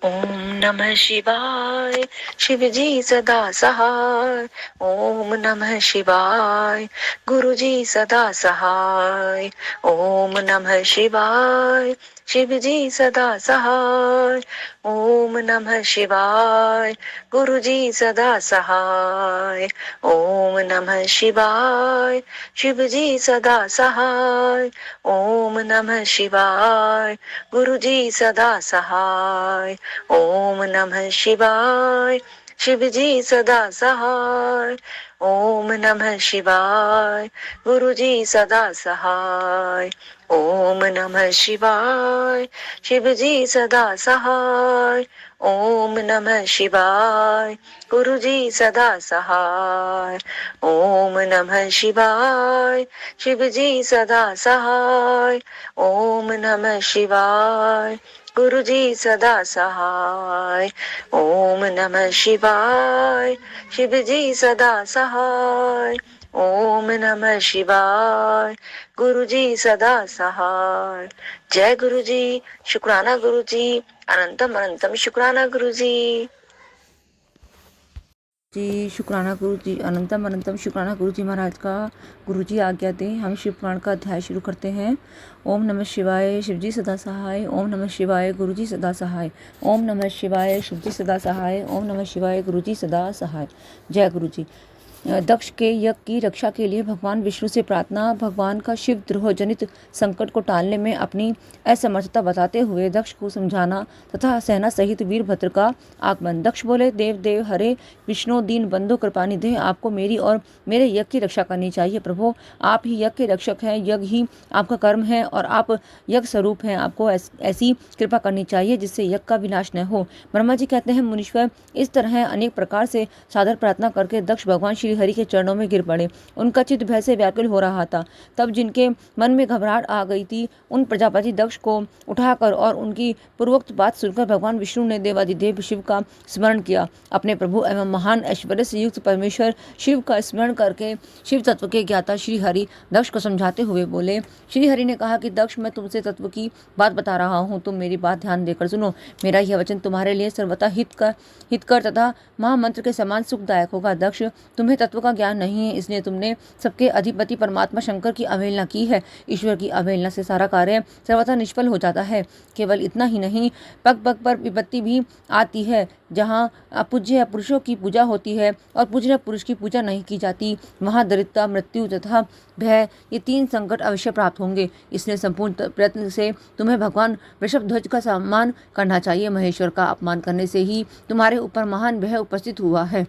ओम नमः शिवाय। शिव जी सदा सहाय। ओम नमः शिवाय। गुरु जी सदा सहाय। ओम नमः शिवाय। शिव जी सदा सहाय। ओम नमः शिवाय। गुरु जी सदा सहाय। ओम नमः शिवाय। शिव जी सदा सहाय। ओम नमः शिवाय। गुरु जी सदा सहाय। ओम नमः शिवाय। शिव जी सदा सहाय। ओम नमः शिवाय। गुरु जी सदा सहाय। ओम नमः शिवाय। शिव जी सदा सहाय। ओम नमः शिवाय। गुरु जी सदा सहाय। ओम नमः शिवाय। शिव जी सदा सहाय। ओम नमः शिवाय। गुरु जी सदा सहाय। ओम नमः शिवाय। शिव जी सदा सहाय। ओम नमः शिवाय। गुरु जी सदा सहाय। जय गुरु जी। शुक्राना गुरु जी। अनंतम अनंतम शुक्राना गुरु जी। शुक्राना गुरु जी। अनंतम अनंतम शुक्राना गुरु जी महाराज का। गुरु जी आज्ञा दें, हम शिव पुराण का अध्याय शुरू करते हैं। ओम नमः शिवाय। शिव जी सदा सहाय। ओम नमः शिवाय। गुरु जी सदा सहाय। ओम नमः शिवाय। शिव जी सदा सहाय। ओम नमः शिवाय। गुरु जी सदा सहाय। जय गुरु जी। दक्ष के यज्ञ की रक्षा के लिए भगवान विष्णु से प्रार्थना। भगवान का शिव द्रोह जनित संकट को टालने में अपनी असमर्थता बताते हुए दक्ष को समझाना तथा सेना सहित वीरभद्र का आगमन। दक्ष बोले, देव देव हरे विष्णु दीन बंधु कृपा निधे, आपको मेरी और मेरे यज्ञ की रक्षा करनी चाहिए। प्रभु, आप ही यज्ञ के रक्षक हैं, यज्ञ ही आपका कर्म है और आप यज्ञ स्वरूप हैं। आपको ऐसी कृपा करनी चाहिए जिससे यज्ञ का विनाश न हो। ब्रह्मा जी कहते हैं, मुनीश्वर, इस तरह अनेक प्रकार से सादर प्रार्थना करके दक्ष भगवान श्री हरि के चरणों में गिर पड़े। उनका चित्त भय से व्याकुल हो रहा था। तब जिनके मन में घबराहट आ गई थी, उन प्रजापति दक्ष को उठाकर और उनकी पूर्वोक्त बात सुनकर भगवान विष्णु ने देवादिदेव शिव का स्मरण किया। अपने प्रभु एवं महान ऐश्वर्य से युक्त परमेश्वर शिव का स्मरण करके शिव तत्व के ज्ञाता श्री हरि दक्ष को समझाते हुए बोले। श्री हरि ने कहा कि दक्ष, मैं तुमसे तत्व की बात बता रहा हूँ, तुम मेरी बात ध्यान देकर सुनो। मेरा यह वचन तुम्हारे लिए सर्वथा हितकर तथा महामंत्र के समान सुखदायक होगा। दक्ष, तुम्हें तत्व का ज्ञान नहीं है, इसलिए तुमने सबके अधिपति परमात्मा शंकर की अवहेलना की है। ईश्वर की अवहेलना से सारा कार्य सर्वथा निष्फल हो जाता है। केवल इतना ही नहीं, पग पग पर विपत्ति भी आती है। जहाँ पूज्य पुरुषों की पूजा होती है और पूजनीय पुरुष की पूजा नहीं की जाती, वहाँ दरिद्रता, मृत्यु तथा भय, ये तीन संकट अवश्य प्राप्त होंगे। इसलिए संपूर्ण प्रयत्न से तुम्हें भगवान वृषभध्वज का सम्मान करना चाहिए। महेश्वर का अपमान करने से ही तुम्हारे ऊपर महान भय उपस्थित हुआ है।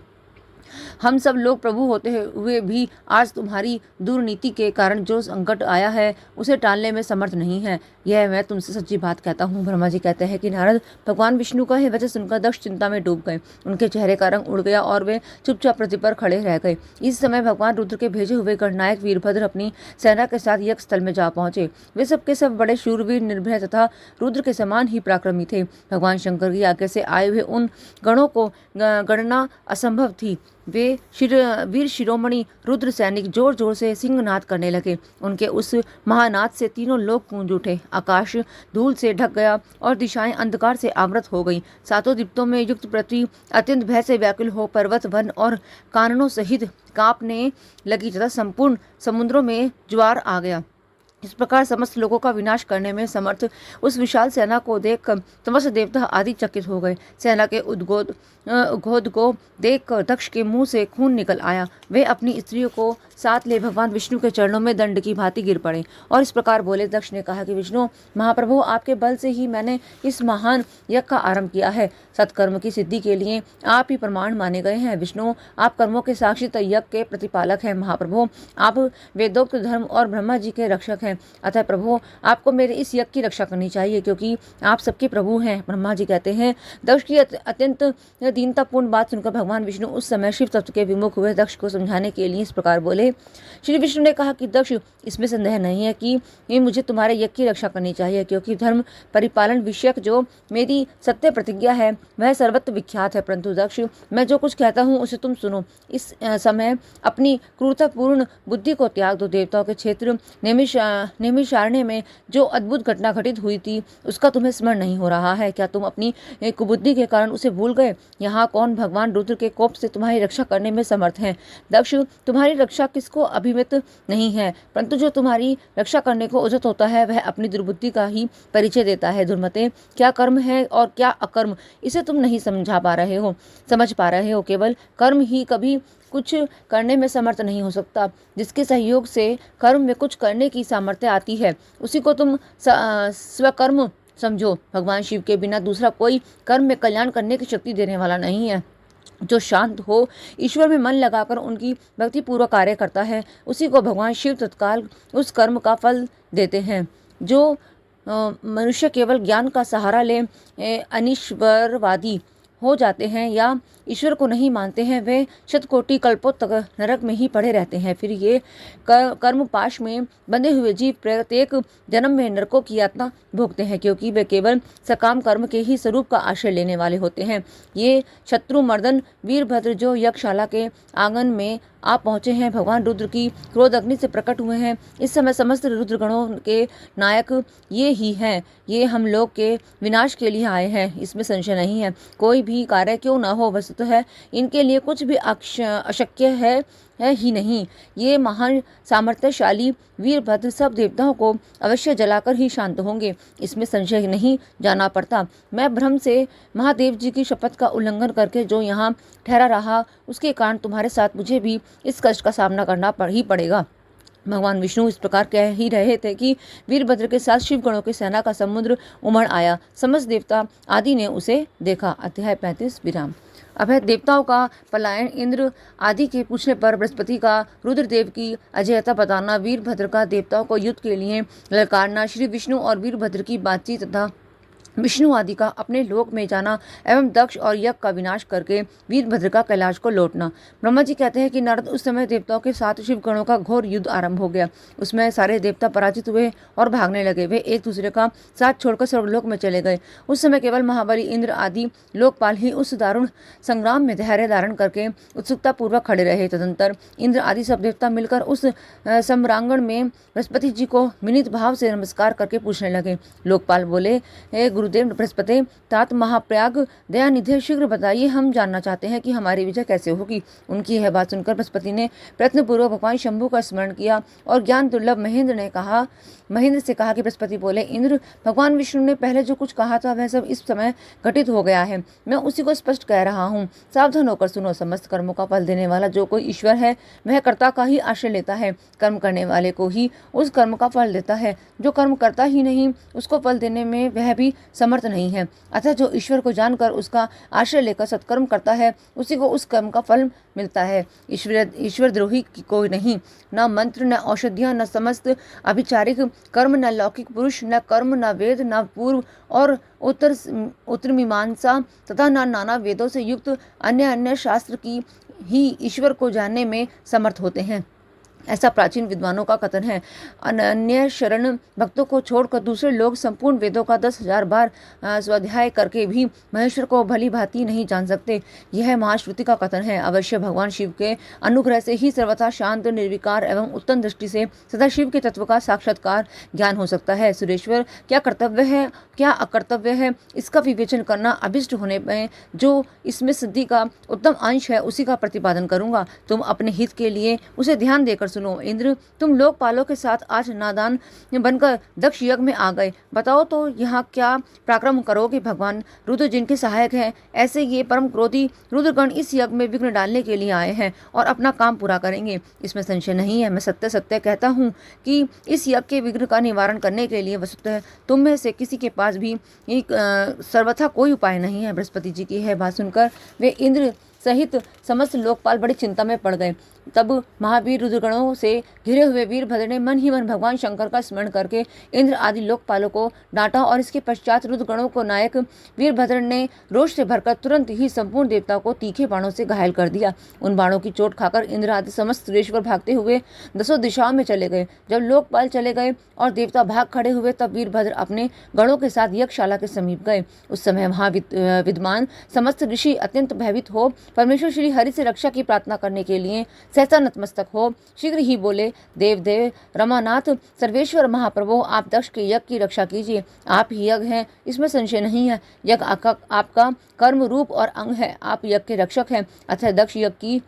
हम सब लोग प्रभु होते हुए भी आज तुम्हारी दुर्नीति के कारण जो संकट आया है उसे टालने में समर्थ नहीं है। यह मैं तुमसे सच्ची बात कहता हूँ। ब्रह्मा जी कहते हैं कि नारद, भगवान विष्णु का यह वचन सुनकर दक्ष चिंता में डूब गए। उनके चेहरे का रंग उड़ गया और वे चुपचाप पृथ्वी पर खड़े रह गए। इस समय भगवान रुद्र के भेजे हुए गणनायक वीरभद्र अपनी सेना के साथ यज्ञ स्थल में जा पहुंचे। वे सबके सब बड़े शूरवीर, निर्भय तथा रुद्र के समान ही पराक्रमी थे। भगवान शंकर की आज्ञा से आए हुए उन गणों को गणना असंभव थी। वे वीर शिरोमणि रुद्र सैनिक जोर जोर से सिंहनाद करने लगे। उनके उस महानाद से तीनों लोग गूंज उठे। आकाश धूल से ढक गया और दिशाएं अंधकार से आवृत हो गईं। सातों दीप्तों में युक्त पृथ्वी अत्यंत भय से व्याकुल हो पर्वत, वन और काननों सहित कांपने लगी तथा संपूर्ण समुद्रों में ज्वार आ गया। इस प्रकार समस्त लोगों का विनाश करने में समर्थ उस विशाल सेना को देखकर समस्त देवता आदि चकित हो गए। सेना के उद्घोष को देखकर दक्ष के मुंह से खून निकल आया। वे अपनी स्त्रियों को साथ ले भगवान विष्णु के चरणों में दंड की भांति गिर पड़े और इस प्रकार बोले। दक्ष ने कहा कि विष्णु महाप्रभु, आपके बल से ही मैंने इस महान यज्ञ का आरंभ किया है। सत्कर्म की सिद्धि के लिए आप ही प्रमाण माने गए हैं। विष्णु, आप कर्मों के साक्षी यज्ञ के प्रतिपालक हैं। महाप्रभु, आप वेदोक्त धर्म और ब्रह्मा जी के रक्षक हैं। अतः प्रभु, आपको मेरे इस यज्ञ की रक्षा करनी चाहिए, क्योंकि आप सबके प्रभु हैं। ब्रह्मा जी कहते हैं, दक्ष की अत्यंत दीनतापूर्ण बात सुनकर भगवान विष्णु उस समय शिव तत्व के विमुख हुए। दक्ष को समझाने के लिए इस प्रकार बोले। श्री विष्णु ने कहा कि दक्ष, इसमें संदेह नहीं है कि मुझे तुम्हारे यज्ञ की रक्षा करनी चाहिए, क्योंकि धर्म परिपालन विषयक जो मेरी सत्य प्रतिज्ञा है वह सर्वत्र विख्यात है। परंतु दक्ष, मैं जो कुछ कहता हूँ उसे तुम सुनो। इस समय अपनी क्रूरतापूर्ण बुद्धि को त्याग दो। देवताओं के क्षेत्र नैमिषारण्य में जो अद्भुत घटना घटित हुई थी उसका तुम्हें स्मरण नहीं हो रहा है क्या? तुम अपनी कुबुद्धि के कारण उसे भूल गए? यहाँ कौन भगवान रुद्र के कोप से तुम्हारी रक्षा करने में समर्थ है? दक्ष, तुम्हारी रक्षा किसको अभिमित नहीं है, परंतु जो तुम्हारी रक्षा करने को उद्यत होता है वह अपनी दुर्बुद्धि का ही परिचय देता है। दुर्मते, क्या कर्म है और क्या अकर्म, इसे तुम नहीं समझ पा रहे हो। केवल कर्म ही कभी कुछ करने में समर्थ नहीं हो सकता। जिसके सहयोग से कर्म में कुछ करने की सामर्थ्य आती है उसी को तुम स्वकर्म समझो। भगवान शिव के बिना दूसरा कोई कर्म में कल्याण करने की शक्ति देने वाला नहीं है। जो शांत हो, ईश्वर में मन लगाकर उनकी भक्ति पूर्वक कार्य करता है, उसी को भगवान शिव तत्काल उस कर्म का फल देते हैं। जो मनुष्य केवल ज्ञान का सहारा ले अनिश्वरवादी हो जाते हैं या ईश्वर को नहीं मानते हैं, वे शतकोटि कल्पों तक नरक में ही पड़े रहते हैं। फिर ये कर्म पाश में बंधे हुए जीव प्रत्येक जन्म में नरकों की यातना भोगते हैं, क्योंकि वे केवल सकाम कर्म के ही स्वरूप का आश्रय लेने वाले होते हैं। ये शत्रु मर्दन वीरभद्र जो यज्ञशाला के आंगन में आप पहुँचे हैं, भगवान रुद्र की क्रोध अग्नि से प्रकट हुए हैं। इस समय समस्त रुद्रगणों के नायक ये ही हैं। ये हम लोग के विनाश के लिए आए हैं, इसमें संशय नहीं है। कोई भी कार्य क्यों न हो, वस्तुतः इनके लिए कुछ भी अशक्य है ही नहीं। ये महान सामर्थ्यशाली वीरभद्र सब देवताओं को अवश्य जलाकर ही शांत होंगे, इसमें संशय नहीं जाना पड़ता। मैं भ्रम से महादेव जी की शपथ का उल्लंघन करके जो यहाँ ठहरा रहा, उसके कारण तुम्हारे साथ मुझे भी इस कष्ट का सामना करना ही पड़ेगा। भगवान विष्णु इस प्रकार कह ही रहे थे कि वीरभद्र के साथ शिवगणों की सेना का समुद्र उमड़ आया। समस्त देवता आदि ने उसे देखा। अध्याय 35 विराम। अभय देवताओं का पलायन, इंद्र आदि के पूछने पर बृहस्पति का रुद्रदेव की अजयता बताना, वीरभद्र का देवताओं को युद्ध के लिए ललकारना, श्री विष्णु और वीरभद्र की बातचीत तथा विष्णु आदि का अपने लोक में जाना एवं दक्ष और यज्ञ का विनाश करके वीरभद्र का कैलाश को लौटना। ब्रह्मा जी कहते हैं कि नारद, उस समय देवताओं के साथ शिवगणों का घोर युद्ध आरंभ हो गया। उसमें सारे देवता पराजित हुए और भागने लगे। वे एक दूसरे का साथ छोड़कर स्वर्गलोक में चले गए। उस समय केवल महाबली इंद्र आदि लोकपाल ही उस दारुण संग्राम में धैर्य धारण करके उत्सुकता पूर्वक खड़े रहे। तदंतर इंद्र आदि सब देवता मिलकर उस सम्रांगण में बृहस्पति जी को विनीत भाव से नमस्कार करके पूछने लगे। लोकपाल बोले, हे गुरुदेव बृहस्पति, तात महाप्रयाग दयानिधि, शीघ्र बताइए, हम जानना चाहते हैं कि हमारी विजय कैसे होगी। उनकी यह बात सुनकर बृहस्पति ने प्रयत्नपूर्वक भगवान शंभु का स्मरण किया और ज्ञान दुर्लभ महेंद्र से कहा कि बृहस्पति बोले, इंद्र, भगवान विष्णु ने पहले जो कुछ कहा था वह सब इस समय घटित हो गया है। मैं उसी को स्पष्ट कह रहा हूँ, सावधान होकर सुनो। समस्त कर्मों का फल देने वाला जो कोई ईश्वर है वह कर्ता का ही आश्रय लेता है। कर्म करने वाले को ही उस कर्म का फल देता है। जो कर्म करता ही नहीं, उसको फल देने में वह भी समर्थ नहीं है। अतः जो ईश्वर को जानकर उसका आश्रय लेकर सत्कर्म करता है, उसी को उस कर्म का फल मिलता है। ईश्वर द्रोही कोई नहीं, न मंत्र, न औषधियाँ, न समस्त अभिचारिक कर्म, न लौकिक पुरुष, न कर्म, न वेद, न पूर्व और उत्तर मीमांसा तथा न नाना वेदों से युक्त अन्य शास्त्र की ही ईश्वर को जानने में समर्थ होते हैं। ऐसा प्राचीन विद्वानों का कथन है। अनन्य शरण भक्तों को छोड़कर दूसरे लोग संपूर्ण वेदों का 10,000 बार स्वाध्याय करके भी महेश्वर को भली भांति नहीं जान सकते। यह महाश्रुति का कथन है। अवश्य भगवान शिव के अनुग्रह से ही सर्वथा शांत, निर्विकार एवं उत्तम दृष्टि से सदा शिव के तत्व का साक्षात्कार ज्ञान हो सकता है। सुरेश्वर, क्या कर्तव्य है क्या अकर्तव्य है, इसका विवेचन करना अभिष्ट होने में जो इसमें सिद्धि का उत्तम अंश है उसी का प्रतिपादन करूंगा। तुम अपने हित के लिए उसे ध्यान देकर सुनो। इंद्र, तुम लोकपालों के साथ आज नादान बनकर दक्ष यज्ञ में आ गए। बताओ तो यहाँ क्या पराक्रम करोगे। भगवान रुद्र जिनके सहायक हैं, ऐसे ये परम क्रोधी रुद्रगण इस यज्ञ में विघ्न डालने के लिए आए हैं और अपना काम पूरा करेंगे, इसमें संशय नहीं है। मैं सत्य सत्य कहता हूँ कि इस यज्ञ के विघ्न का निवारण करने के लिए वस्तुतः तुम में से किसी के पास भी सर्वथा कोई उपाय नहीं है। बृहस्पति जी की यह बात सुनकर वे इंद्र सहित समस्त लोकपाल बड़ी चिंता में पड़ गए। तब महावीर रुद्रगणों से घिरे हुए वीरभद्र ने मन ही मन भगवान शंकर का स्मरण करके इंद्र आदि लोकपालों को डांटा और इसके पश्चात रुद्रगणों को नायक वीरभद्र ने रोष से भरकर तुरंत ही संपूर्ण देवताओं को तीखे बाणों से घायल कर दिया। उन बाणों की चोट खाकर इंद्र आदि समस्त सुरेश्वर भागते हुए 10 दिशाओं में चले गए। जब लोकपाल चले गए और देवता भाग खड़े हुए, तब वीरभद्र अपने गणों के साथ यज्ञशाला के समीप गए। उस समय वहां विद्वान समस्त ऋषि अत्यंत भयभीत हो परमेश्वर श्री हरि से रक्षा की प्रार्थना करने के लिए सहसा नतमस्तक हो शीघ्र ही बोले, देव रमानाथ सर्वेश्वर महाप्रभु, आप दक्ष के यज्ञ की रक्षा कीजिए। आप ही यज्ञ हैं, इसमें संशय नहीं है। यज्ञ आपका कर्म रूप और अंग है। आप यज्ञ के रक्षक हैं, अतः दक्ष यज्ञ की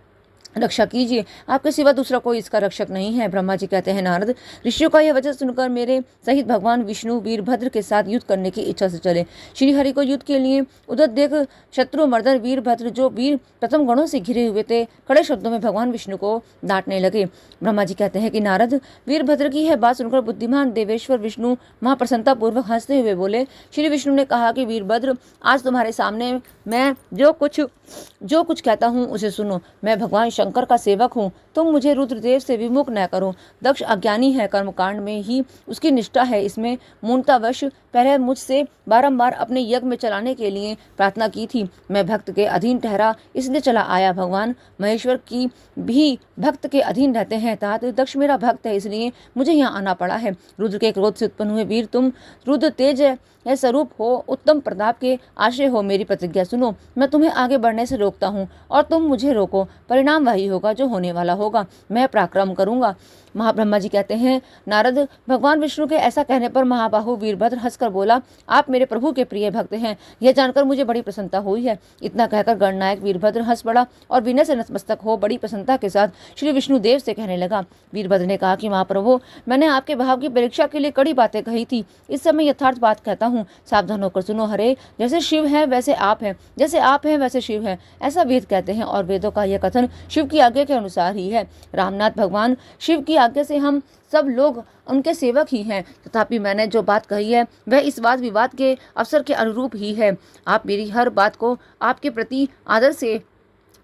रक्षा कीजिए। आपके सिवा दूसरा कोई इसका रक्षक नहीं है। ब्रह्मा जी कहते हैं, नारद, ऋषियों का यह वचन सुनकर मेरे सहित भगवान विष्णु वीरभद्र के साथ युद्ध करने की इच्छा से चले। श्री हरि को युद्ध के लिए उधर देख शत्रु मर्दन वीरभद्र, जो वीर प्रथम गणों से घिरे हुए थे, कड़े शब्दों में भगवान विष्णु को डांटने लगे। ब्रह्मा जी कहते हैं कि नारद, वीरभद्र की यह बात सुनकर बुद्धिमान देवेश्वर विष्णु महाप्रसन्नता पूर्वक हंसते हुए बोले। श्री विष्णु ने कहा कि वीरभद्र, आज तुम्हारे सामने मैं जो कुछ कहता हूँ उसे सुनो। मैं भगवान शंकर का सेवक हूँ, तुम मुझे रुद्रदेव से विमुख न करो। दक्ष अज्ञानी है, कर्मकांड में ही उसकी निष्ठा है। इसमें मूर्तावश पहले मुझसे बारंबार अपने यज्ञ में चलाने के लिए प्रार्थना की थी। मैं भक्त के अधीन ठहरा, इसलिए चला आया। भगवान महेश्वर की भी भक्त के अधीन रहते हैं, तात दक्ष मेरा भक्त है, इसलिए मुझे यहाँ आना पड़ा है। रुद्र के क्रोध से उत्पन्न हुए वीर, तुम रुद्र तेज है स्वरूप हो, उत्तम प्रताप के आश्रय हो। मेरी प्रतिज्ञा सुनो, मैं तुम्हें आगे बढ़ने से रोकता हूँ और तुम मुझे रोको। परिणाम वही होगा जो होने वाला होगा। मैं पराक्रम करूंगा। महाब्रह्मा जी कहते हैं, नारद, भगवान विष्णु के ऐसा कहने पर महाबाहु वीरभद्र हंसकर बोला, आप मेरे प्रभु के प्रिय भक्त हैं, यह जानकर मुझे बड़ी प्रसन्नता हुई है। इतना कहकर गणनायक वीरभद्र हंस पड़ा और विनय से नतमस्तक हो बड़ी प्रसन्नता के साथ श्री विष्णु देव से कहने लगा। वीरभद्र ने कहा कि महाप्रभु, मैंने आपके भाव की परीक्षा के लिए कड़ी बातें कही थी, इस समय यथार्थ बात कहता हूँ, सावधान होकर सुनो। हरे, जैसे शिव है वैसे आप हैं, जैसे आप हैं वैसे शिव है, ऐसा वेद कहते हैं और वेदों का यह कथन शिव की आज्ञा के अनुसार ही है। रामनाथ भगवान शिव की आज्ञा से हम सब लोग उनके सेवक ही हैं, तथापि मैंने जो बात कही है वह इस वाद विवाद के अवसर के अनुरूप ही है। आप मेरी हर बात को आपके प्रति आदर से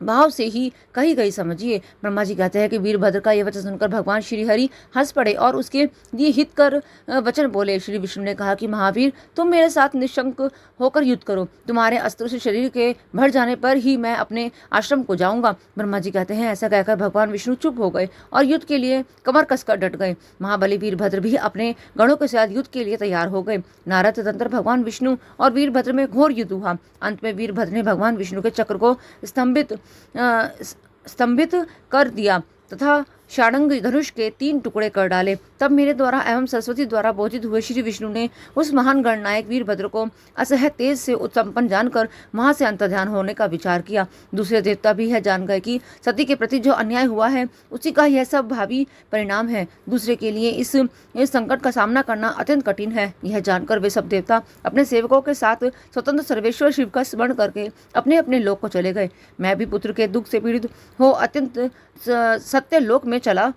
भाव से ही कही गई समझिए। ब्रह्मा जी कहते हैं कि वीरभद्र का यह वचन सुनकर भगवान श्री हरि हंस पड़े और उसके लिए हित कर वचन बोले। श्री विष्णु ने कहा कि महावीर, तुम मेरे साथ निशंक होकर युद्ध करो। तुम्हारे अस्त्रों से शरीर के भर जाने पर ही मैं अपने आश्रम को जाऊंगा। ब्रह्मा जी कहते हैं, ऐसा कहकर भगवान विष्णु चुप हो गए और युद्ध के लिए कमर कसकर डट गए। महाबली वीरभद्र भी अपने गणों के साथ युद्ध के लिए तैयार हो गए। नारद तदंतर भगवान विष्णु और वीरभद्र में घोर युद्ध हुआ। अंत में वीरभद्र ने भगवान विष्णु के चक्र को स्तंभित कर दिया तथा षाडंग धनुष के 3 टुकड़े कर डाले। तब मेरे द्वारा एवं सरस्वती द्वारा बोधित हुए श्री विष्णु ने उस महान गणनायक वीरभद्र को असह्य तेज से उत्संपन्न जानकर वहां से अंतर्ध्यान होने का विचार किया। दूसरे देवता भी यह जान गए कि सती के प्रति जो अन्याय हुआ है उसी का यह सब भावी परिणाम है। दूसरे के लिए इस संकट का सामना करना अत्यंत कठिन है। यह जानकर वे सब देवता अपने सेवकों के साथ स्वतंत्र सर्वेश्वर शिव का स्मरण करके अपने अपने लोक को चले गए। मैं भी पुत्र के दुख से पीड़ित हो अत्यंत सत्य लोक में चला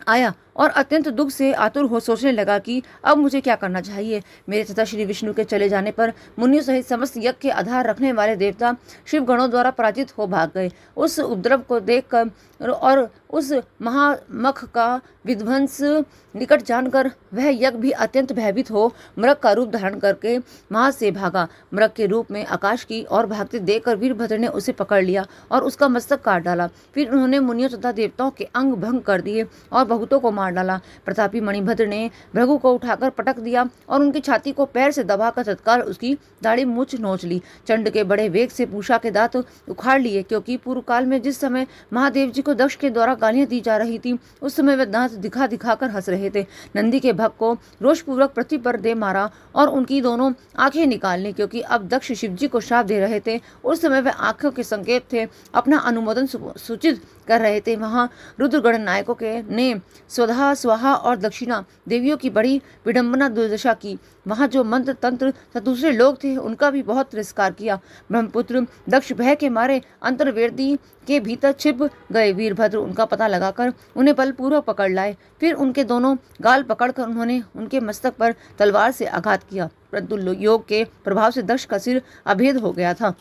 आया और अत्यंत दुख से आतुर हो सोचने लगा कि अब मुझे क्या करना चाहिए। मेरे तथा श्री विष्णु के चले जाने पर मुनियों सहित समस्त यज्ञ के आधार रखने वाले देवता शिव गणों द्वारा पराजित हो भाग गए। उस उपद्रव को देखकर और उस महामख का विध्वंस निकट जानकर वह यज्ञ भी अत्यंत भयभीत हो मृग का रूप धारण करके वहां से भागा। मृग के रूप में आकाश की ओर भागते देखकर वीरभद्र ने उसे पकड़ लिया और उसका मस्तक काट डाला। फिर उन्होंने मुनियों तथा देवताओं के अंग भंग कर दिए और बहुतों को मार डाला। प्रतापी मणिभद्र ने भृगु को उठाकर पटक दिया और उनकी छाती को पैर से दबाकर तत्काल उसकी दाढ़ी मूछ नोच ली। चंड के बड़े वेग से पूषा के दांत उखाड़ लिए, क्योंकि पूर्व काल में जिस समय महादेव जी को दक्ष के द्वारा गालियां दी जा रही थी उस समय वे दांत दिखा दिखाकर हंस रहे थे। नंदी के भक्त को रोषपूर्वक पृथ्वी पर दे मारा और उनकी दोनों आंखें निकाल ली, क्योंकि अब दक्ष शिव जी को श्राप दे रहे थे। उस समय वे आंखों के संकेत थे अपना अनुमोदन सूचित कर रहे थे। वहाँ रुद्र गणनायकों के ने स्वधा स्वाहा और दक्षिणा देवियों की बड़ी विडंबना दुर्दशा की। वहाँ जो मंत्र तंत्र तथा दूसरे लोग थे उनका भी बहुत तिरस्कार किया। ब्रह्मपुत्र दक्ष भय के मारे अंतर्वेदी के भीतर छिप गए। वीरभद्र उनका पता लगाकर उन्हें बलपूर्वक पकड़ लाए। फिर उनके दोनों गाल पकड़कर उन्होंने उनके मस्तक पर तलवार से आघात किया, परंतु योग के प्रभाव से दक्ष का सिर अभेद हो गया था,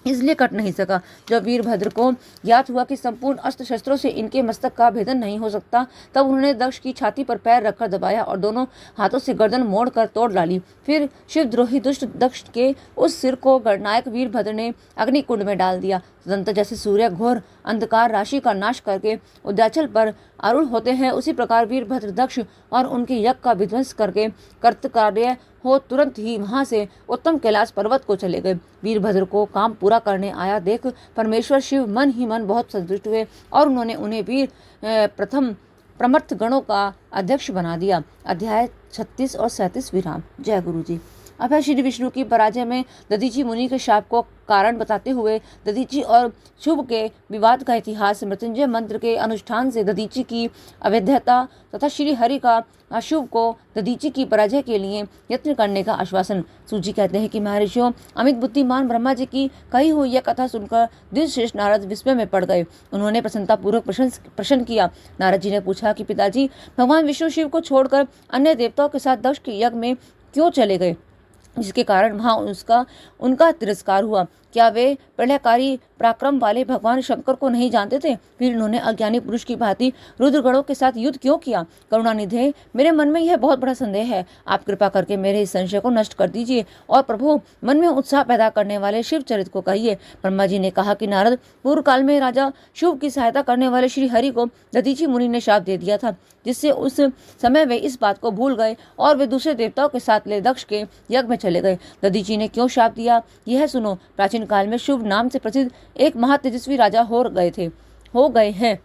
इसलिए कट नहीं सका। जब वीरभद्र को ज्ञात हुआ कि संपूर्ण अस्त्र शस्त्रों से इनके मस्तक का भेदन नहीं हो सकता, तब उन्होंने दक्ष की छाती पर पैर रखकर दबाया और दोनों हाथों से गर्दन मोड़कर तोड़ डाली। फिर शिवद्रोही दुष्ट दक्ष के उस सिर को गणनायक वीरभद्र ने अग्निकुंड में डाल दिया। तदंतर जैसे सूर्य घोर अंधकार राशि का नाश करके उद्याचल पर आरूढ़ होते हैं, उसी प्रकार वीरभद्र दक्ष और उनके यज्ञ का विध्वंस करके कर्तकार्य हो तुरंत ही वहां से उत्तम कैलाश पर्वत को चले गए। वीरभद्र को काम पूरा करने आया देख परमेश्वर शिव मन ही मन बहुत संतुष्ट हुए और उन्होंने उन्हें वीर प्रथम प्रमथ गणों का अध्यक्ष बना दिया। अध्याय 36 और 37 विराम। जय गुरु जी। अब है श्री विष्णु की पराजय में दधीची मुनि के शाप को कारण बताते हुए दधीची और शुभ के विवाद का इतिहास। मृत्युंजय मंत्र के अनुष्ठान से दधीची की अवैधता तथा श्री हरि का अशुभ को दधीची की पराजय के लिए यत्न करने का आश्वासन। सूजी कहते हैं कि महर्षियों अमित बुद्धिमान ब्रह्मा जी की कही हुई यह कथा सुनकर दिलश्रेष्ठ नारद विस्मय में पड़ गए। उन्होंने प्रसन्नतापूर्वक प्रश्न किया। नारद जी ने पूछा कि पिताजी, भगवान विष्णु शिव को छोड़कर अन्य देवताओं के साथ दक्ष के यज्ञ में क्यों चले गए, जिसके कारण वहां उनका तिरस्कार हुआ? क्या वे प्रलयकारी पराक्रम वाले भगवान शंकर को नहीं जानते थे? फिर उन्होंने अज्ञानी पुरुष की भांति रुद्रगणों के साथ युद्ध क्यों किया? करुणानिधे, मेरे मन में यह बहुत बड़ा संदेह है। आप कृपा करके मेरे इस संशय को नष्ट कर दीजिए और प्रभु मन में उत्साह पैदा करने वाले शिव चरित्र को कहिए। ब्रह्मा जी ने कहा कि नारद, पूर्व काल में राजा शुभ की सहायता करने वाले श्री हरि को दधीची मुनि ने शाप दे दिया था, जिससे उस समय वे इस बात को भूल गए और वे दूसरे देवताओं के साथ ले दक्ष के यज्ञ में चले गए। दधीची ने क्यों शाप दिया, यह सुनो। प्राचीन काल में शुभ नाम से प्रसिद्ध एक महातेजस्वी राजा हो गए हैं।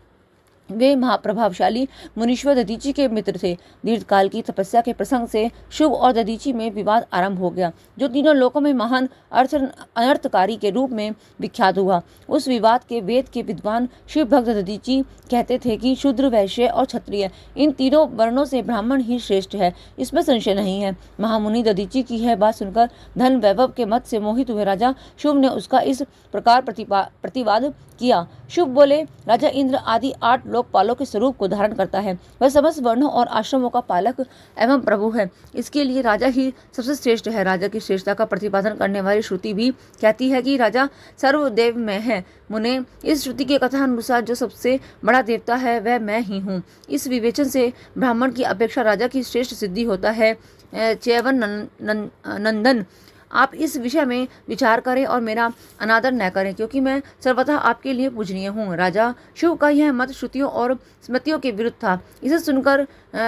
वे महाप्रभावशाली मुनीश्वर दधीची के मित्र थे। दीर्घकाल की तपस्या के प्रसंग से शुभ और दधीची में विवाद आरंभ हो गया, जो तीनों लोकों में महान अनर्थकारी के रूप में विख्यात हुआ। उस विवाद के वेद के विद्वान शिव भक्त दधीची कहते थे कि शूद्र, वैश्य और क्षत्रिय इन तीनों वर्णों से ब्राह्मण ही श्रेष्ठ है, इसमें संशय नहीं है। महामुनि दधीची की यह बात सुनकर धन वैभव के मत से मोहित हुए राजा शुभ ने उसका इस प्रकार प्रतिवाद किया। शुभ बोले, राजा इंद्र आदि 8 लोकपालों के स्वरूप को धारण करता है। वह समस्त वर्णों और आश्रमों का पालक एवं प्रभु है। इसके लिए राजा ही सबसे श्रेष्ठ है। राजा की श्रेष्ठता का प्रतिपादन करने वाली श्रुति भी कहती है कि राजा सर्वदेव में है। मुने, इस श्रुति के कथा अनुसार जो सबसे बड़ा देवता है वह मैं ही हूँ। इस विवेचन से ब्राह्मण की अपेक्षा राजा की श्रेष्ठ सिद्धि होता है। च्यवन नंदन, आप इस विषय में विचार करें और मेरा अनादर न करें, क्योंकि मैं सर्वथा आपके लिए पूजनीय हूँ। राजा शिव का यह मत श्रुतियों और स्मृतियों के विरुद्ध था। इसे सुनकर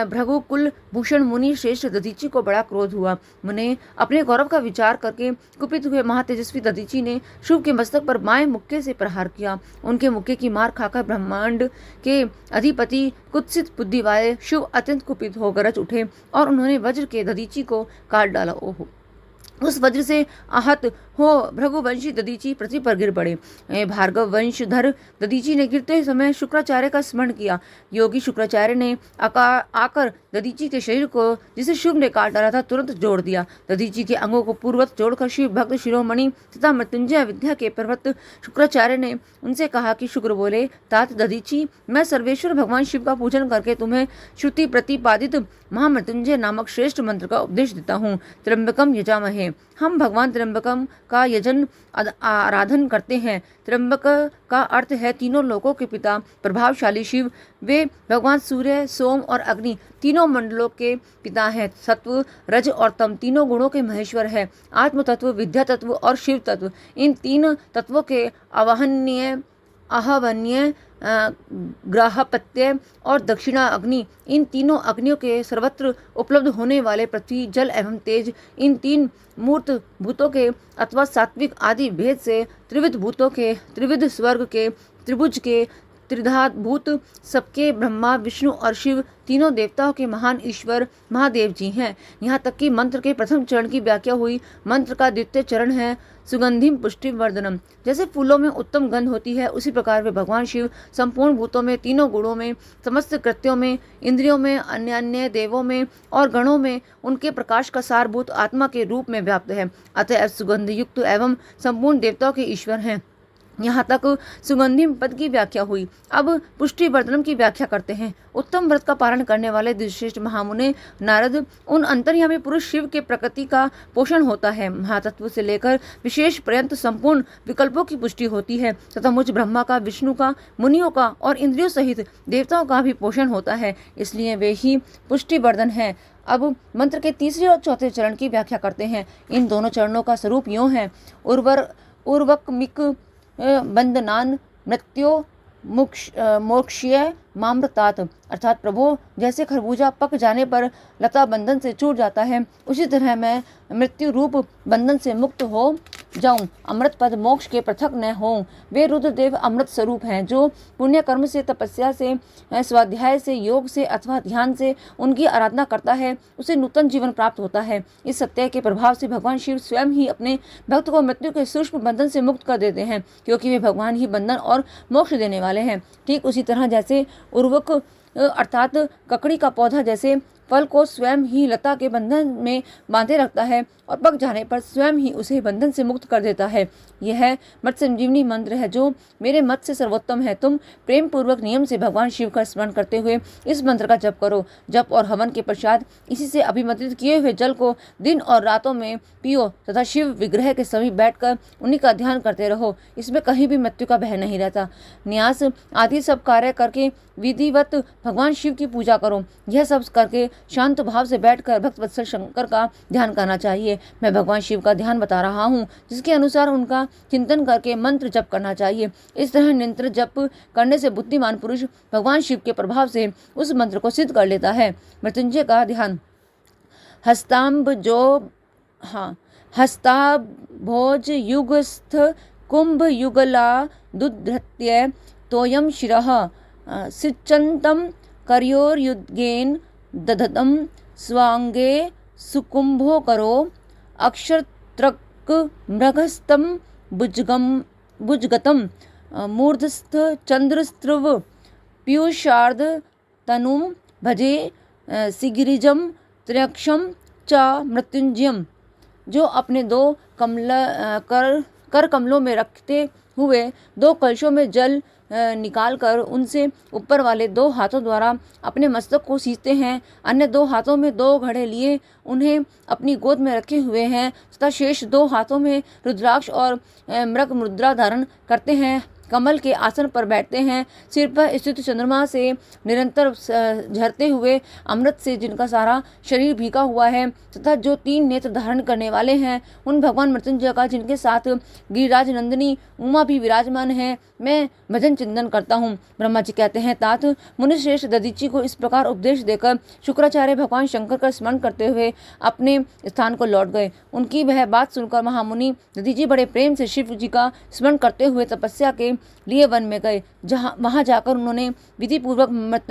भृगुकुल भूषण मुनि श्रेष्ठ दधीची को बड़ा क्रोध हुआ। मुने, अपने गौरव का विचार करके कुपित हुए महातेजस्वी दधीची ने शिव के मस्तक पर बाएं मुक्के से प्रहार किया। उनके मुक्के की मार खाकर ब्रह्मांड के अधिपति कुत्सित बुद्धि वाले शिव अत्यंत कुपित हो गरज उठे और उन्होंने वज्र के दधीची को काट डाला। ओहो! उस वज्र से आहत हो भृगुवंशी दधीची पृथ्वी पर गिर पड़े। भार्गव वंशधर दधीची ने गिरते समय शुक्राचार्य का स्मरण किया। योगी शुक्राचार्य ने आकर दधीची के शरीर को, जिसे शुभ ने काट डाला था, तुरंत जोड़ दिया। दधीची के अंगों को पूर्ववत जोड़कर शिव भक्त शिरोमणि तथा मृत्युंजय विद्या के पर्वत शुक्राचार्य ने उनसे कहा कि शुक्र बोले, तात दधीची, मैं सर्वेश्वर भगवान शिव का पूजन करके तुम्हें श्रुति प्रतिपादित महामृत्युंजय नामक श्रेष्ठ मंत्र का उपदेश देता हूँ। त्र्यंबकम यजामहे, हम भगवान त्र्यंबकम का यजन आराधन करते हैं। त्र्यंबक का अर्थ है तीनों लोकों के पिता, प्रभावशाली शिव। वे भगवान सूर्य, सोम और अग्नि तीनों मंडलों के पिता हैं। सत्व, रज और तम तीनों गुणों के महेश्वर है। आत्म तत्व, विद्या तत्व और शिव तत्व, इन तीन तत्वों के आहवन्य ग्राहपत्य और दक्षिणा अग्नि, इन तीनों अग्नियों के सर्वत्र उपलब्ध होने वाले पृथ्वी, जल एवं तेज, इन तीन मूर्त भूतों के अथवा सात्विक आदि भेद से त्रिविध भूतों के, त्रिविध स्वर्ग के, त्रिभुज के, त्रिधात भूत सबके ब्रह्मा, विष्णु और शिव तीनों देवताओं के महान ईश्वर महादेव जी हैं। यहाँ तक कि मंत्र के प्रथम चरण की व्याख्या हुई। मंत्र का द्वितीय चरण है सुगंधिम पुष्टि वर्धनम। जैसे फूलों में उत्तम गंध होती है, उसी प्रकार वे भगवान शिव संपूर्ण भूतों में, तीनों गुणों में, समस्त कृत्यों में, इंद्रियों में, अन्य अन्य देवों में और गणों में उनके प्रकाश का सारभूत आत्मा के रूप में व्याप्त है। अतः सुगंध युक्त एवं संपूर्ण देवताओं के ईश्वर हैं। यहाँ तक सुगंधिम पद की व्याख्या हुई। अब पुष्टि वर्धनम की व्याख्या करते हैं। उत्तम व्रत का पालन करने वाले दिव्यश्रेष्ठ महामुने नारद, उन अंतर्यामी पुरुष शिव के प्रकृति का पोषण होता है। महातत्व से लेकर विशेष पर्यंत संपूर्ण विकल्पों की पुष्टि होती है तथा मुझ ब्रह्मा का, विष्णु का, मुनियों का और इंद्रियों सहित देवताओं का भी पोषण होता है, इसलिए वे ही पुष्टि वर्धन है। अब मंत्र के तीसरे और चौथे चरण की व्याख्या करते हैं। इन दोनों चरणों का स्वरूप यों है। उर्वकमिक बंदनान मृत्यो मोक्षीय मामृतात, अर्थात प्रभु जैसे खरबूजा पक जाने पर लता बंधन से छूट जाता है, उसी तरह मैं मृत्यु रूप बंधन से मुक्त हो जाऊं, अमृत पद मोक्ष के पृथक न हो। वे रुद्रदेव अमृत स्वरूप हैं। जो पुण्य कर्म से, तपस्या से, स्वाध्याय से, योग से अथवा ध्यान से उनकी आराधना करता है, उसे नूतन जीवन प्राप्त होता है। इस सत्य के प्रभाव से भगवान शिव स्वयं ही अपने भक्त को मृत्यु के सूक्ष्म बंधन से मुक्त कर देते हैं, क्योंकि वे भगवान ही बंधन और मोक्ष देने वाले हैं। ठीक उसी तरह जैसे उर्वक अर्थात ककड़ी का पौधा जैसे फल को स्वयं ही लता के बंधन में बांधे रखता है और पक जाने पर स्वयं ही उसे बंधन से मुक्त कर देता है। यह मत संजीवनी मंत्र है जो मेरे मत से सर्वोत्तम है। तुम प्रेम पूर्वक नियम से भगवान शिव का स्मरण करते हुए इस मंत्र का जप करो। जप और हवन के पश्चात इसी से अभिमंत्रित किए हुए जल को दिन और रातों में पियो तथा शिव विग्रह के समीप बैठकर उन्हीं का ध्यान करते रहो। इसमें कहीं भी मृत्यु का भय नहीं रहता। न्यास आदि सब कार्य करके विधिवत भगवान शिव की पूजा करो। यह सब करके शांत भाव से बैठकर भक्त वत्सल शंकर का ध्यान करना चाहिए। मैं भगवान शिव का ध्यान बता रहा हूँ, जिसके अनुसार उनका चिंतन करके मंत्र जप करना चाहिए। इस तरह निरंतर जप करने से बुद्धिमान पुरुष भगवान शिव के प्रभाव से उस मंत्र को सिद्ध कर लेता है। मृत्युंजय का ध्यान। हस्ताभोज युगस्थ कुंभ युगला दुधृत्य तोयम शिरः सिच्चन्तं करयोर्युद्गेन दधतं स्वांगे सुकुंभो करो अक्षत्रक मृगस्थं भुजगतं मूर्धस्थ चंद्रस्त्रव पीयूषार्ध तनुम भजे सिगिरिजम त्र्यक्षम च मृत्युंजयम। जो अपने दो कर कमलों में रखते हुए दो कलशों में जल निकालकर उनसे ऊपर वाले दो हाथों द्वारा अपने मस्तक को सींचते हैं, अन्य दो हाथों में दो घड़े लिए उन्हें अपनी गोद में रखे हुए हैं तथा शेष दो हाथों में रुद्राक्ष और मृग मुद्रा धारण करते हैं, कमल के आसन पर बैठते हैं, सिर पर स्थित चंद्रमा से निरंतर झरते हुए अमृत से जिनका सारा शरीर भीगा हुआ है तथा जो 3 नेत्र धारण करने वाले हैं, उन भगवान मृत्युंजय का जिनके साथ गिरिराज नंदिनी उमा भी विराजमान है, मैं भजन चिंतन करता हूँ। ब्रह्मा जी कहते हैं, तात मुनिश्रेष्ठ दधीचि को इस प्रकार उपदेश देकर शुक्राचार्य भगवान शंकर का स्मरण करते हुए अपने स्थान को लौट गए। उनकी वह बात सुनकर महामुनि दधीचि बड़े प्रेम से शिव जी का स्मरण करते हुए तपस्या के लिए वन में गए। वहां जाकर उन्होंने विधि पूर्वक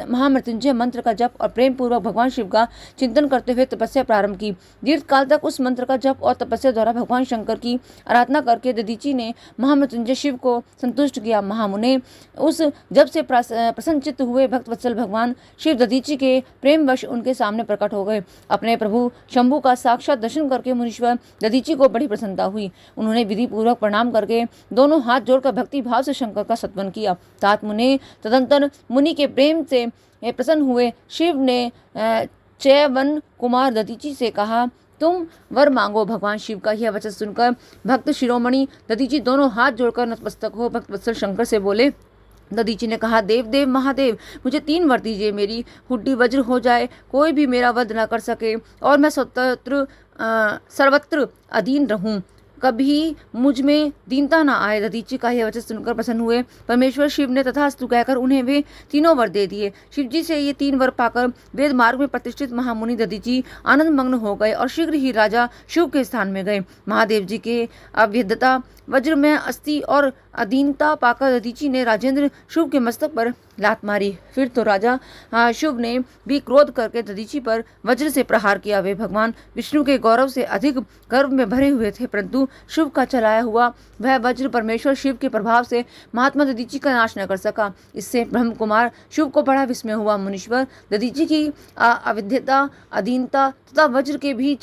महामृत्युंजय मंत्र का जप और प्रेम पूर्वक भगवान शिव का चिंतन करते हुए तपस्या प्रारंभ की। दीर्घ काल तक उस मंत्र का जप और तपस्या द्वारा भगवान शंकर की आराधना करके दधीचि ने महामृत्युंजय शिव को संतुष्ट किया। महामुने उस जब से प्रसन्नचित्त हुए भक्त वत्सल भगवान शिव दधीचि के प्रेमवश उनके सामने प्रकट हो गए। अपने प्रभु शंभु का साक्षात दर्शन करके मुनीश्वर दधीचि को बड़ी प्रसन्नता हुई। उन्होंने विधि पूर्वक प्रणाम करके दोनों हाथ जोड़कर भक्ति भाव से शंकर का सत्वन किया। तात मुने तदंतर मुनि के प्रेम से प्रसन्न हुए। शिव ने चैवन कुमार दधीचि से कहा, तुम वर मांगो। भगवान शिव का यह वचन सुनकर भक्त शिरोमणि दधीचि दोनों हाथ जोड़कर नतमस्तक हो भक्त वत्सल शंकर से बोले। दधीचि ने कहा, देव देव महादेव, मुझे 3 वर दीजिए। मेरी हुड्डी वज्र हो जाए, कोई भी मेरा वध न कर सके और मैं सर्वत्र अधीन रहूं, कभी मुझ में दीनता न आए। दधीचि का यह वचन सुनकर प्रसन्न हुए परमेश्वर शिव ने तथास्तु कहकर उन्हें वे तीनों वर दे दिए। शिवजी से ये 3 वर पाकर वेद मार्ग में प्रतिष्ठित महामुनि दधीचि आनंद मग्न हो गए और शीघ्र ही राजा शिव के स्थान में गए। महादेव जी के अभेद्यता वज्र में अस्थि और अधीनता पाकर दधीचि ने राजेंद्र शिव के मस्तक पर लात मारी। फिर तो राजा शिव ने भी क्रोध करके दधीचि पर वज्र से प्रहार किया। वे भगवान विष्णु के गौरव से अधिक गर्व में भरे हुए थे, परंतु शिव का चलाया हुआ वह वज्र परमेश्वर शिव के प्रभाव से महात्मा दधीचि का नाश न कर सका। इससे ब्रह्म कुमार शिव को बड़ा विस्मय हुआ। मुनीश्वर दधीचि की अविद्यता, अधीनता तथा वज्र के भी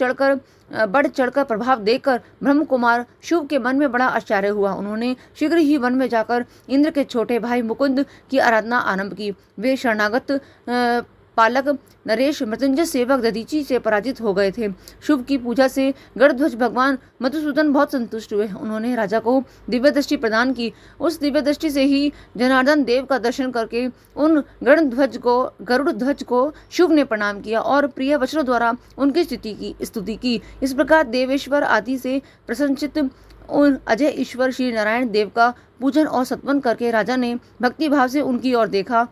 बढ़ चढ़कर प्रभाव देखकर ब्रह्म कुमार शिव के मन में बड़ा आश्चर्य हुआ। उन्होंने शीघ्र ही वन में जाकर इंद्र के छोटे भाई मुकुंद की आराधना आरंभ की। वे शरणागत पालक नरेश मृत्युंजय सेवक दधीचि से पराजित हो गए थे। शिव की पूजा से गरुड़ध्वज भगवान मधुसूदन बहुत संतुष्ट हुए। उन्होंने राजा को दिव्य दृष्टि प्रदान की। उस दिव्य दृष्टि से ही जनार्दन देव का दर्शन करके उन गरुड़ध्वज को शिव ने प्रणाम किया और प्रिय वचनों द्वारा उनकी स्तुति की। इस प्रकार देवेश्वर आदि से प्रसन्नचित्त और अजय ईश्वर श्री नारायण देव का पूजन और सत्वन करके राजा ने भक्ति भाव से उनकी ओर देखा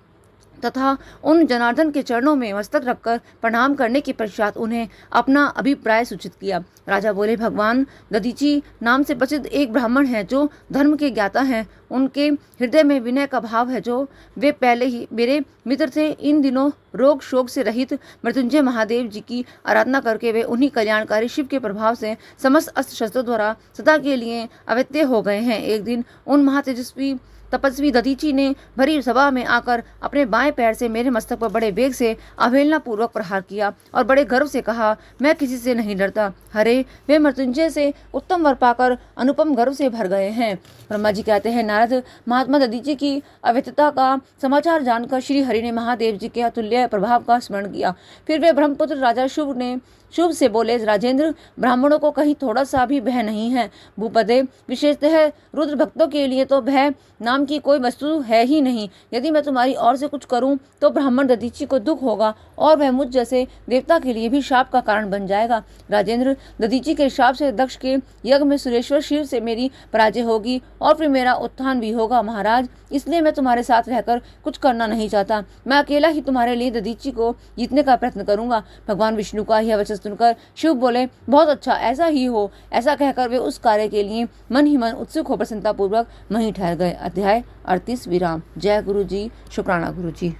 तथा उन जनार्दन के चरणों में मस्तक रखकर प्रणाम करने के पश्चात उन्हें अपना अभिप्राय सूचित किया। राजा बोले, भगवान दधीची नाम से प्रसिद्ध एक ब्राह्मण है जो धर्म के ज्ञाता हैं। उनके हृदय में विनय का भाव है, जो वे पहले ही मेरे मित्र थे। इन दिनों रोग शोक से रहित मृत्युंजय महादेव जी की आराधना करके वे उन्हीं कल्याणकारी शिव के प्रभाव से समस्त अस्त्र शस्त्रों द्वारा सदा के लिए अवैत्य हो गए हैं। एक दिन उन महातेजस्वी तपस्वी दधीची ने भरी सभा में आकर अपने बाएं पैर से मेरे मस्तक पर बड़े वेग से अवहेलना पूर्वक प्रहार किया और बड़े गर्व से कहा, मैं किसी से नहीं डरता। हरे, वे मृत्युंजय से उत्तम वर पाकर अनुपम गर्व से भर गए हैं। ब्रह्मा जी कहते हैं, नारद महात्मा दधीची की अवैधता का समाचार जानकर श्री हरि ने महादेव जी के अतुल्य प्रभाव का स्मरण किया। फिर वे ब्रह्मपुत्र राजा शुभ से बोले, राजेंद्र, ब्राह्मणों को कहीं थोड़ा सा भी भय नहीं है। भूपदे, विशेषतः रुद्र भक्तों के लिए तो भय नाम की कोई वस्तु है ही नहीं। यदि मैं तुम्हारी ओर से कुछ करूं तो ब्राह्मण दधीची को दुख होगा और वह मुझ जैसे देवता के लिए भी शाप का कारण बन जाएगा। राजेंद्र, दधीची के शाप से दक्ष के यज्ञ में सुरेश्वर शिव से मेरी पराजय होगी और फिर मेरा उत्थान भी होगा। महाराज, इसलिए मैं तुम्हारे साथ रहकर कुछ करना नहीं चाहता। मैं अकेला ही तुम्हारे लिए दधीची को जीतने का प्रयत्न करूंगा। भगवान विष्णु का यह वचन सुनकर शिव बोले, बहुत अच्छा, ऐसा ही हो। ऐसा कहकर वे उस कार्य के लिए मन ही मन उत्सुक हो प्रसन्नता पूर्वक वहीं ठहर गए। अध्याय 38 विराम। जय गुरु जी, शुक्राना गुरु जी।